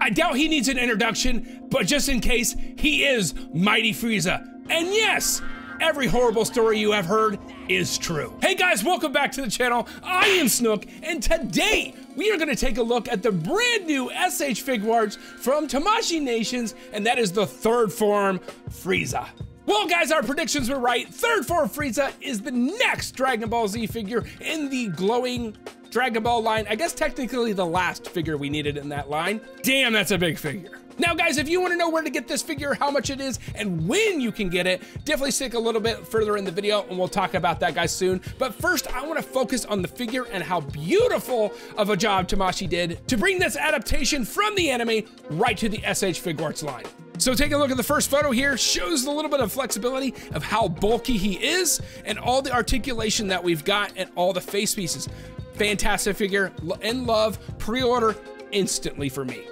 I doubt he needs an introduction, but just in case, he is Mighty Frieza. And yes, every horrible story you have heard is true. Hey guys, welcome back to the channel. I am Snook, and today we are gonna take a look at the brand new SH Figuarts from Tamashii Nations, and that is the third form Frieza. Well guys, our predictions were right. Third form Frieza is the next Dragon Ball Z figure in the glowing Dragon Ball line. I guess technically the last figure we needed in that line. Damn, that's a big figure. Now guys, if you want to know where to get this figure, how much it is, and when you can get it, definitely stick a little bit further in the video and we'll talk about that guys soon. But first, I want to focus on the figure and how beautiful of a job Tamashii did to bring this adaptation from the anime right to the SH Figuarts line. So take a look at the first photo here, shows a little bit of flexibility of how bulky he is and all the articulation that we've got and all the face pieces. Fantastic figure, in love, pre-order instantly for me.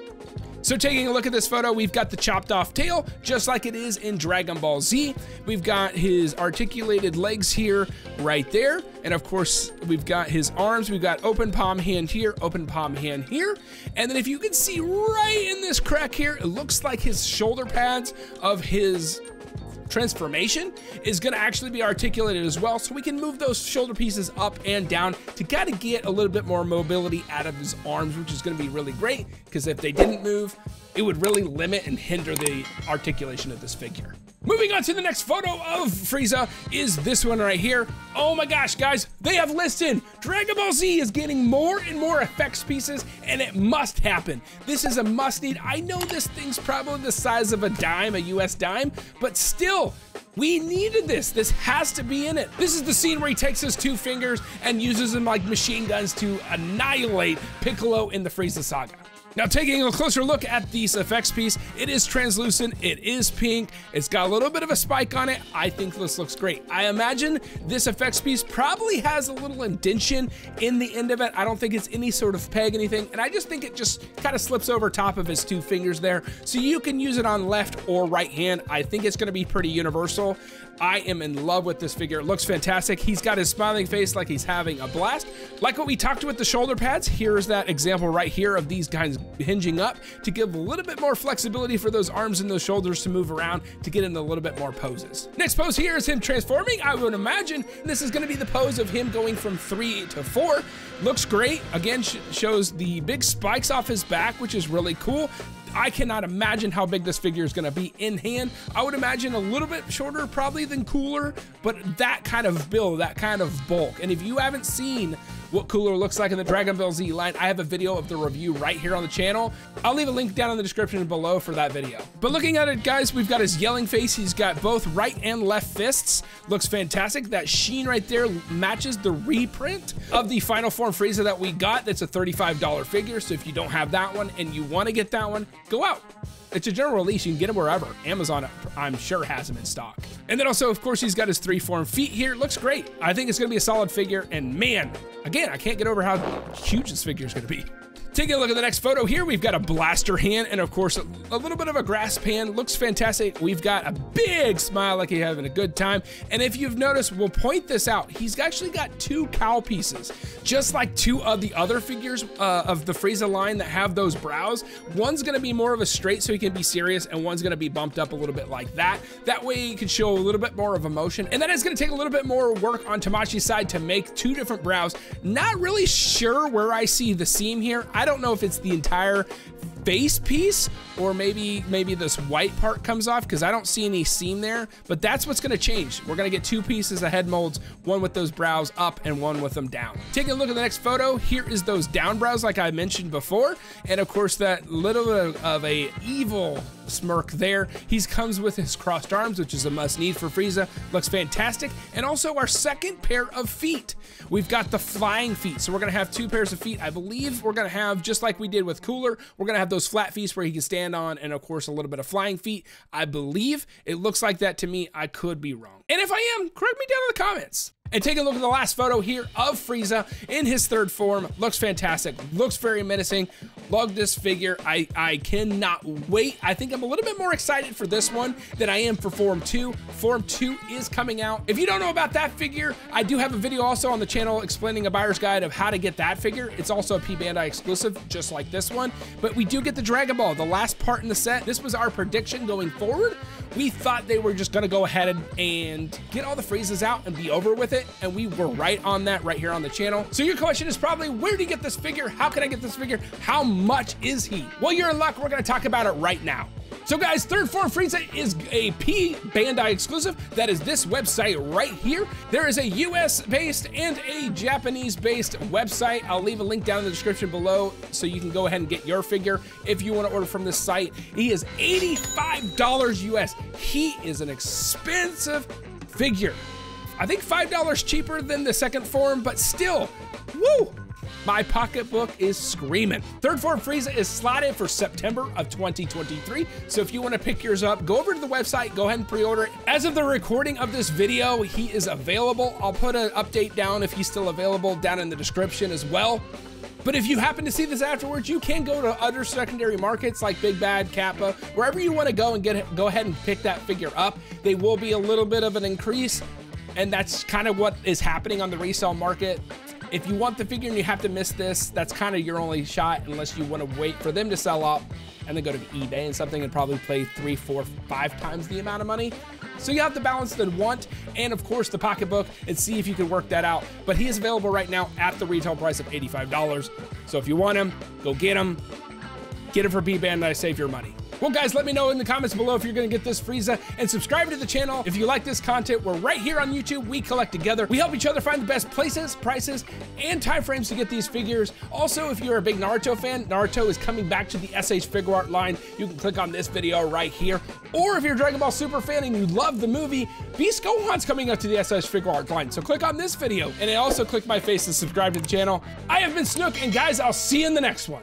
So taking a look at this photo, we've got the chopped off tail, just like it is in Dragon Ball Z. We've got his articulated legs here, right there. And of course, we've got his arms. We've got open palm hand here, open palm hand here. And then if you can see right in this crack here, it looks like his shoulder pads of his transformation is going to actually be articulated as well, so we can move those shoulder pieces up and down to kind of get a little bit more mobility out of his arms, which is going to be really great, because if they didn't move, it would really limit and hinder the articulation of this figure. Moving on to the next photo of Frieza is this one right here. Oh my gosh, guys, they have listed Dragon Ball Z is getting more and more effects pieces, and it must happen. This is a must need. I know this thing's probably the size of a dime, a US dime, but still, we needed this. This has to be in it. This is the scene where he takes his two fingers and uses them like machine guns to annihilate Piccolo in the Frieza saga. Now taking a closer look at this effects piece, it is translucent, it is pink, it's got a little bit of a spike on it. I think this looks great. I imagine this effects piece probably has a little indentation in the end of it. I don't think it's any sort of peg, anything, and I just think it just kind of slips over top of his two fingers there, so you can use it on left or right hand. I think it's gonna be pretty universal. I am in love with this figure. It looks fantastic. He's got his smiling face like he's having a blast. Like what we talked with the shoulder pads, here's that example right here of these guys hinging up to give a little bit more flexibility for those arms and those shoulders to move around to get in a little bit more poses. Next pose here is him transforming. I would imagine this is going to be the pose of him going from 3 to 4. Looks great. Again, shows the big spikes off his back, which is really cool. I cannot imagine how big this figure is going to be in hand. I would imagine a little bit shorter probably than Cooler, but that kind of build, that kind of bulk. And if you haven't seen what Cooler looks like in the Dragon Ball Z line, I have a video of the review right here on the channel. I'll leave a link down in the description below for that video. But looking at it, guys, we've got his yelling face. He's got both right and left fists. Looks fantastic. That sheen right there matches the reprint of the Final Form Frieza that we got. That's a $35 figure. So if you don't have that one and you want to get that one, go out. It's a general release. You can get them wherever. Amazon, I'm sure, has them in stock. And then also, of course, he's got his 3 form feet here. Looks great. I think it's going to be a solid figure. And man, again, I can't get over how huge this figure is going to be. Taking a look at the next photo here, we've got a blaster hand and of course a little bit of a grasp hand. Looks fantastic. We've got a big smile like he's having a good time. And if you've noticed, we'll point this out. He's actually got 2 cow pieces, just like 2 of the other figures of the Frieza line that have those brows. One's gonna be more of a straight so he can be serious, and one's gonna be bumped up a little bit like that. That way you can show a little bit more of emotion. And that is gonna take a little bit more work on Tamashii's side to make 2 different brows. Not really sure where I see the seam here. I don't know if it's the entire face piece or maybe this white part comes off, because I don't see any seam there, but that's what's going to change. We're going to get 2 pieces of head molds, one with those brows up and one with them down. Taking a look at the next photo, here is those down brows like I mentioned before, and of course that little bit of a evil smirk there. He comes with his crossed arms, which is a must need for Frieza. Looks fantastic. And also our second pair of feet. We've got the flying feet. So we're going to have 2 pairs of feet. I believe we're going to have, just like we did with Cooler, we're going to have those flat feet where he can stand on, and of course a little bit of flying feet. I believe it looks like that to me. I could be wrong. And if I am, correct me down in the comments. And take a look at the last photo here of Frieza in his third form. Looks fantastic, looks very menacing. Love this figure. I cannot wait. I think I'm a little bit more excited for this one than I am for Form 2. Form 2 is coming out. If you don't know about that figure, I do have a video also on the channel explaining a buyer's guide of how to get that figure. It's also a P-BANDAI exclusive, just like this one. But we do get the Dragon Ball, the last part in the set. This was our prediction going forward. We thought they were just gonna go ahead and get all the Friezas out and be over with it, and we were right on that right here on the channel. So your question is probably, where do you get this figure? How can I get this figure? How much is he? Well, you're in luck. We're gonna talk about it right now. So guys, third form Frieza is a P-BANDAI exclusive. That is this website right here. There is a US based and a Japanese based website. I'll leave a link down in the description below so you can go ahead and get your figure if you want to order from this site. He is $85 US. He is an expensive figure. I think $5 cheaper than the second form, but still, woo! My pocketbook is screaming. Third form Frieza is slotted for September of 2023. So if you want to pick yours up, go over to the website, go ahead and pre-order it. As of the recording of this video, he is available. I'll put an update down if he's still available down in the description as well. But if you happen to see this afterwards, you can go to other secondary markets like Big Bad, Kappa, wherever you want to go and go ahead and pick that figure up. They will be a little bit of an increase, and that's kind of what is happening on the resale market. If you want the figure and you have to miss this, that's kind of your only shot, unless you want to wait for them to sell up and then go to eBay and something and probably pay 3, 4, 5 times the amount of money. So you have to balance the want and of course the pocketbook and see if you can work that out. But he is available right now at the retail price of $85. So if you want him, go get him. Get him for P-BANDAI, save your money. Well guys, let me know in the comments below if you're gonna get this Frieza, and subscribe to the channel if you like this content. We're right here on YouTube. We collect together. We help each other find the best places, prices, and time frames to get these figures. Also, if you're a big Naruto fan, Naruto is coming back to the SH Figuarts line. You can click on this video right here. Or if you're a Dragon Ball Super fan and you love the movie, Beast Gohan's coming up to the SH Figuarts line. So click on this video, and also click my face to subscribe to the channel. I have been Snook, and guys, I'll see you in the next one.